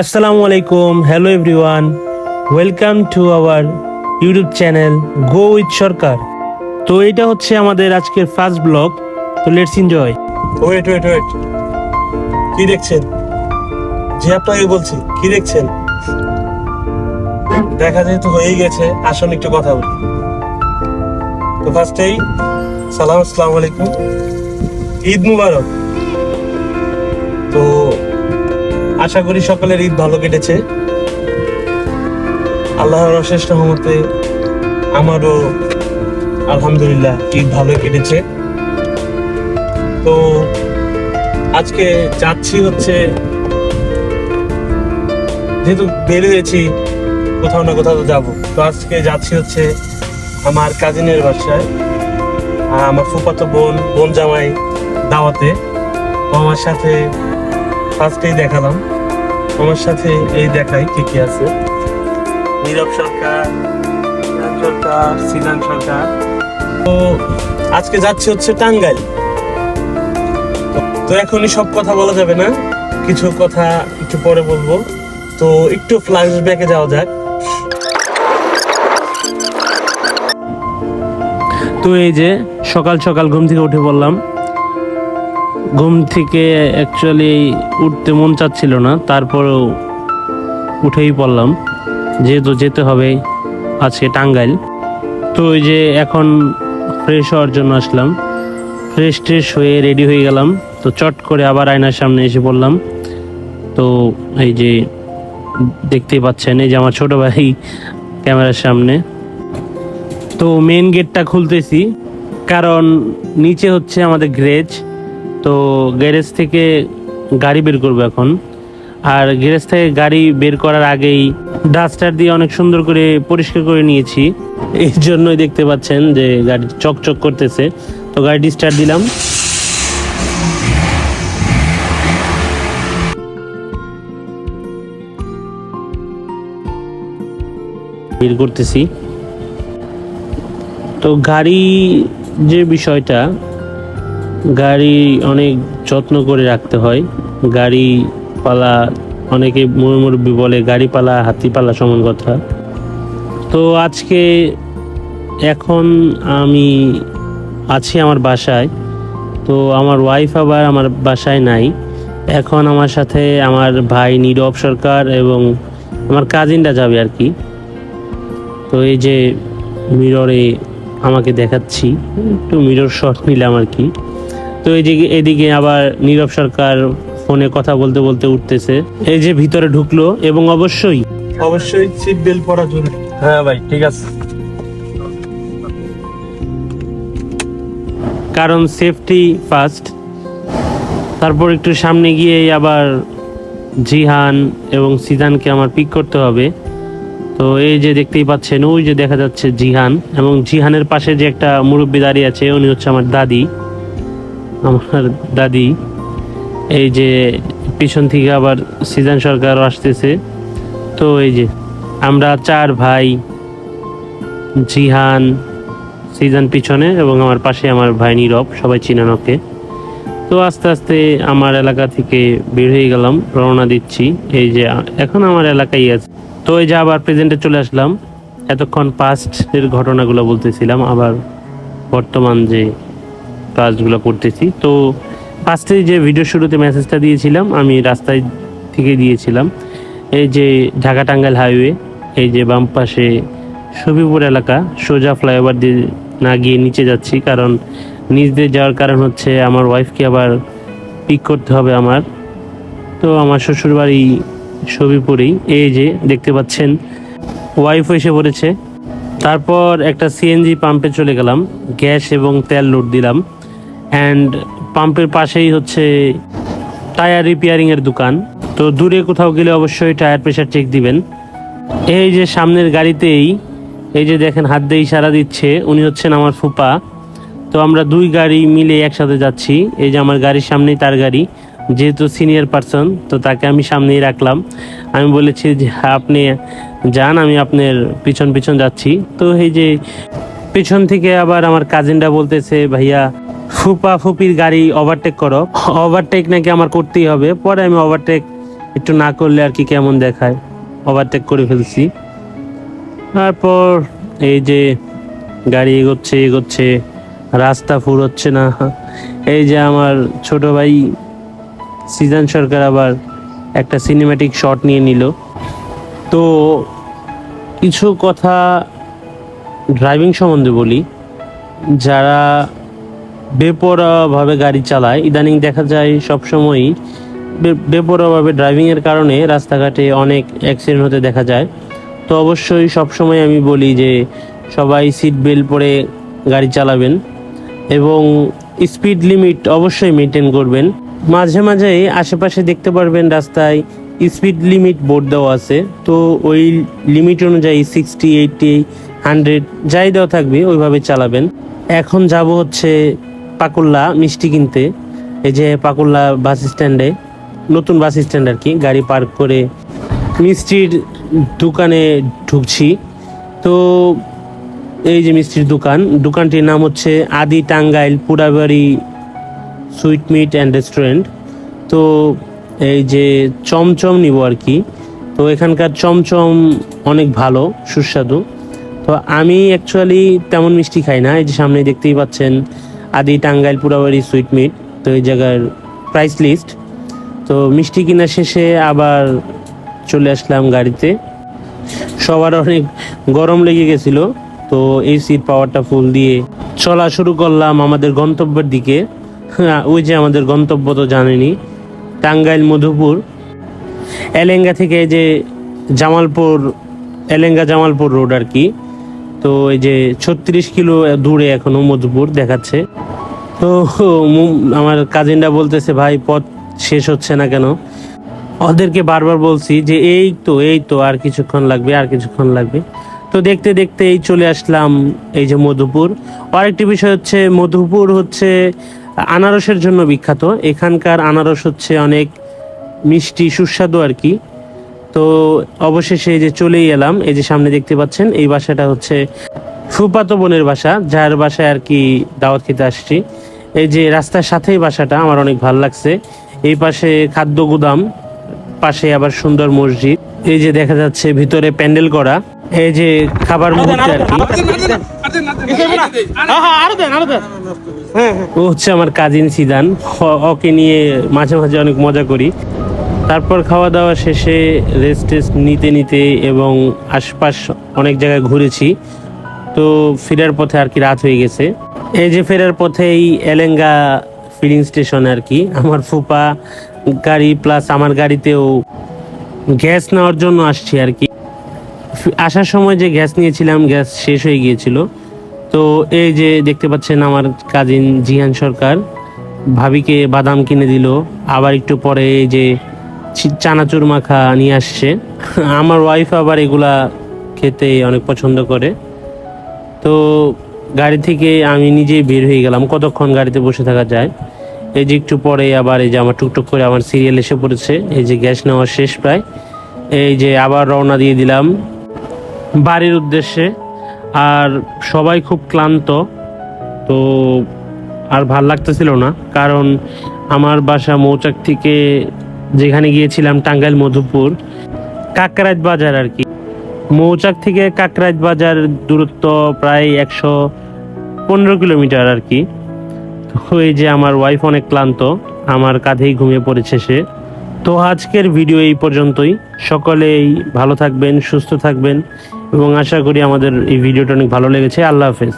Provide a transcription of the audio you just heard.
আসসালামু আলাইকুম, hello everyone, welcome to our YouTube channel go with Sarkar. তো এটা হচ্ছে আমাদের আজকের ফার্স্ট ব্লগ। তো let's enjoy. Wait wait wait, কি দেখছেন? যে আপনাকে বলছি, কি দেখছেন? দেখা যেহেতু হয়েই গেছে, আসুন একটু কথা বলি। তো ফার্স্টেই আসসালামু আলাইকুম, ঈদ মুবারক। তো আশা করি সকলের ঈদ ভালো কেটেছে। আল্লাহর অশেষ রহমতে আমারও আলহামদুলিল্লাহ ঈদ ভালোই কেটেছে। তো আজকে যাচ্ছি হচ্ছে, যেহেতু বের হয়েছি কোথাও না কোথাও তো যাবো, তো আজকে যাচ্ছি হচ্ছে আমার কাজিনের বাসায়, আমার ফুফাতো বোন জামাই দাওয়াতে। তো আমার সাথে ফার্স্টেই দেখালাম, আমার সাথে এই দেখাই কি কি আছে। নীরব সরকার, সিনান সরকার। তো আজকে যাচ্ছি হচ্ছে টাঙ্গাইল। তো এখনই সব কথা বলা যাবে না, কিছু কথা একটু পরে বলবো। তো একটু ফ্ল্যাশব্যাকে যাওয়া যাক। তো এই যে সকাল সকাল ঘুম থেকে উঠে পড়লাম। ঘুম থেকে অ্যাকচুয়ালি উঠতে মন চাচ্ছিল না, তারপরেও উঠেই পড়লাম, যেহেতু যেতে হবে আজকে টাঙ্গাইল। তো ওই যে এখন ফ্রেশ হওয়ার জন্য আসলাম, ফ্রেশ ট্রেশ হয়ে রেডি হয়ে গেলাম। তো চট করে আবার আয়নার সামনে এসে পড়লাম। তো এই যে দেখতেই পাচ্ছেন, এই যে আমার ছোট ভাই ক্যামেরার সামনে। তো মেন গেটটা খুলতেছি, কারণ নিচে হচ্ছে আমাদের গ্যারেজ। তো গ্যারেজ থেকে গাড়ি বের করবো এখন। আর গ্যারেজ থেকে গাড়ি বের করার আগেই ডাস্টার দিয়ে অনেক সুন্দর করে পরিষ্কার করে নিয়েছি। এই জন্যই দেখতে পাচ্ছেন যে গাড়ি চকচক করতেছে। তো গাড়িটি স্টার্ট দিলাম। বের করতেছি। তো গাড়ি যে বিষয়টা, গাড়ি অনেক যত্ন করে রাখতে হয়। গাড়ি পালা, অনেকে মুরব্বি বলে গাড়ি পালা হাতি পালা সমান কথা। তো আজকে এখন আমি আছি আমার বাসায়। তো আমার ওয়াইফ আবার আমার বাসায় নাই। এখন আমার সাথে আমার ভাই নীরব সরকার এবং আমার কাজিনরা যাবে আর কি। তো এই যে মিররে আমাকে দেখাচ্ছি, একটু মিরর শট নিলাম আর কি। তো এই যে এদিকে আবার নীরব সরকার ফোনে কথা বলতে বলতে উঠতেছে। এই যে ভিতরে ঢুকলো, এবং অবশ্যই সিট বেল্ট পরা জরুরি। হ্যাঁ ভাই, ঠিক আছে। কারণ সেফটি ফার্স্ট। তারপর একটু সামনে গিয়ে আবার জিহান এবং সিজানকে আমার পিক করতে হবে। তো এই যে দেখতেই পাচ্ছেন, ওই যে দেখা যাচ্ছে জিহান, এবং জিহানের পাশে যে একটা মুরব্বি দাঁড়িয়ে আছে, উনি হচ্ছে আমার দাদি। এই যে পিছন থেকে আবার সিজান সরকার আসতেছে। তো এই যে আমরা চার ভাই, জিহান, সিজান পিছনে, এবং আমার পাশে আমার ভাই নীরব, সবাই চিনেন ওকে। তো আস্তে আস্তে আমার এলাকা থেকে বের হয়ে গেলাম, রওনা দিচ্ছি। এই যে এখন আমার এলাকায় আছে। তো এই যে আবার প্রেজেন্টে চলে আসলাম। এতক্ষণ পাস্টের ঘটনাগুলো বলতেছিলাম, আবার বর্তমান যে কাজগুলো করতেছি। তো ফার্স্টে যে ভিডিও শুরুতে মেসেজটা দিয়েছিলাম, আমি রাস্তায় থেকে দিয়েছিলাম। এই যে ঢাকা টাঙ্গাইল হাইওয়ে, এই যে বাম পাশে সবিপুর এলাকা, সোজা ফ্লাইওভার দিয়ে না গিয়ে নিচে যাচ্ছি, কারণ নিচ দিয়ে যাওয়ার কারণ হচ্ছে আমার ওয়াইফকে আবার পিক করতে হবে আমার। তো আমার শ্বশুরবাড়ি সবিপুরেই। এই যে দেখতে পাচ্ছেন ওয়াইফ এসে পড়েছে। তারপর একটা সিএনজি পাম্পে চলে গেলাম, গ্যাস এবং তেল লোড দিলাম। অ্যান্ড পাম্পের পাশেই হচ্ছে টায়ার রিপেয়ারিংয়ের দোকান। তো দূরে কোথাও গেলে অবশ্যই টায়ার প্রেশার চেক দিবেন। এই যে সামনের গাড়িতেই, এই যে দেখেন হাত দিয়ে ইশারা দিচ্ছে, উনি হচ্ছেন আমার ফুপা। তো আমরা দুই গাড়ি মিলে একসাথে যাচ্ছি। এই যে আমার গাড়ির সামনেই তার গাড়ি, যেহেতু সিনিয়র পারসন, তো তাকে আমি সামনেই রাখলাম। আমি বলেছি যে আপনি যান, আমি আপনার পিছন পিছন যাচ্ছি। তো এই যে পিছন থেকে আবার আমার কাজিনরা বলতেছে, ভাইয়া ফুপা ফুপির গাড়ি ওভারটেক করো। ওভারটেক নাকি আমার করতেই হবে। পরে আমি ওভারটেক একটু না করলে আর কি কেমন দেখায়, ওভারটেক করে ফেলছি। তারপর এই যে গাড়ি এগোচ্ছে, রাস্তা ফুরোচ্ছে না। এই যে আমার ছোট ভাই সিজান সরকার আবার একটা সিনেম্যাটিক শট নিয়ে নিল। তো কিছু কথা ড্রাইভিং সম্বন্ধে বলি। যারা বেপরোয়াভাবে গাড়ি চালায়, ইদানিং দেখা যায় সবসময়ই বেপরোয়াভাবে ড্রাইভিংয়ের কারণে রাস্তাঘাটে অনেক অ্যাক্সিডেন্ট হতে দেখা যায়। তো অবশ্যই সবসময় আমি বলি যে সবাই সিট বেল্ট পরে গাড়ি চালাবেন এবং স্পিড লিমিট অবশ্যই মেনটেন করবেন। মাঝে মাঝে আশেপাশে দেখতে পারবেন রাস্তায় স্পিড লিমিট বোর্ড দেওয়া আছে, তো ওই লিমিট অনুযায়ী 60, 80, 100 যাই দেওয়া থাকবে ওইভাবে চালাবেন। এখন যাব হচ্ছে পাকুল্লা মিষ্টি কিনতে। এই যে পাকুল্লা বাস স্ট্যান্ডে, নতুন বাস স্ট্যান্ড আর কি, গাড়ি পার্ক করে মিষ্টির দোকানে ঢুকছি। তো এই যে মিষ্টির দোকানটির নাম হচ্ছে Adi Tangail Purabari sweet meat and restaurant. তো এই যে চমচম নিব আর কি। তো এখানকার চমচম অনেক ভালো, সুস্বাদু। তো আমি অ্যাকচুয়ালি তেমন মিষ্টি খাই না। এই যে সামনে দেখতেই পাচ্ছেন আদি টাঙ্গাইল পুরাবাড়ি সুইট মিট। তো এই জায়গার প্রাইস লিস্ট। তো মিষ্টি কিনা শেষে আবার চলে আসলাম গাড়িতে। সবার অনেক গরম লেগে গেছিল, তো এসির পাওয়ারটা ফুল দিয়ে চলা শুরু করলাম আমাদের গন্তব্যের দিকে। ওই যে আমাদের গন্তব্য তো জানেনি, টাঙ্গাইল মধুপুর। এলেঙ্গা থেকে যে এলেঙ্গা জামালপুর রোড আর কি। তো এই যে 36 কিলো দূরে এখনো মধুপুর দেখাচ্ছে। তো আমার কাজিনরা বলতেছে ভাই পথ শেষ হচ্ছে না কেন। ওদেরকে বারবার বলছি যে এই তো আর কিছুক্ষণ লাগবে। তো দেখতে দেখতে এই চলে আসলাম এই যে মধুপুর। আরেকটি বিষয় হচ্ছে মধুপুর হচ্ছে আনারসের জন্য বিখ্যাত। এখানকার আনারস হচ্ছে অনেক মিষ্টি সুস্বাদু আর কি। তো অবশেষে এই যে চলেই এলাম। এই যে সামনে দেখতে পাচ্ছেন এই বাসাটা হচ্ছে ফুফাতো বোনের বাসা, যার বাসায় আর কি দাওয়াত খেতে আসছি। এই যে রাস্তার সাথেই বাসাটা, আমার অনেক ভালো লাগছে। এই পাশে খাদ্য গুদাম, পাশে আবার সুন্দর মসজিদ। এই যে দেখা যাচ্ছে ভিতরে প্যান্ডেল করা। এই যে খাবার মুহূর্তে আর কি। ও হচ্ছে আমার কাজিন সিদান, ওকে নিয়ে মাঝে মাঝে অনেক মজা করি। তারপর খাওয়া দাওয়া শেষে রেস্ট নিতে নিতে এবং আশপাশ অনেক জায়গায় ঘুরেছি। তো ফেরার পথে আর কি রাত হয়ে গেছে। এই যে ফেরার পথেই এলেঙ্গা ফিলিং স্টেশন আর কি। আমার ফুপা গাড়ি প্লাস আমার গাড়িতেও গ্যাস নেওয়ার জন্য আসছি আর কি। আসার সময় যে গ্যাস নিয়েছিলাম গ্যাস শেষ হয়ে গিয়েছিল। তো এই যে দেখতে পাচ্ছেন আমার কাজিন জিহান সরকার ভাবিকে বাদাম কিনে দিল। আবার একটু পরে এই যে চানাচুর মাখা নিয়ে আসছে। আমার ওয়াইফ আবার এগুলা খেতে অনেক পছন্দ করে। তো গাড়ি থেকে আমি নিজেই বের হয়ে গেলাম, কতক্ষণ গাড়িতে বসে থাকা যায়। এই যে একটু পরে আবার এই যে আমার টুকটুক করে আমার সিরিয়াল এসে পড়েছে। এই যে গ্যাস নেওয়া শেষ প্রায়। এই যে আবার রওনা দিয়ে দিলাম বাড়ির উদ্দেশ্যে। আর সবাই খুব ক্লান্ত, তো আর ভাল লাগতেছিল না, কারণ আমার বাসা মৌচাক থেকে যেখানে গিয়েছিলাম টাঙ্গাইল মধুপুর কাকরাইত বাজার আর কি। মৌচাক থেকে কাকরাইত বাজার দূরত্ব প্রায় 115 কিলোমিটার আর কি। তো এই যে আমার ওয়াইফ অনেক ক্লান্ত, আমার কাঁধেই ঘুমিয়ে পড়েছে সে। তো আজকের ভিডিও এই পর্যন্তই। সকলেই ভালো থাকবেন, সুস্থ থাকবেন এবং আশা করি আমাদের এই ভিডিওটা অনেক ভালো লেগেছে। আল্লাহ হাফেজ।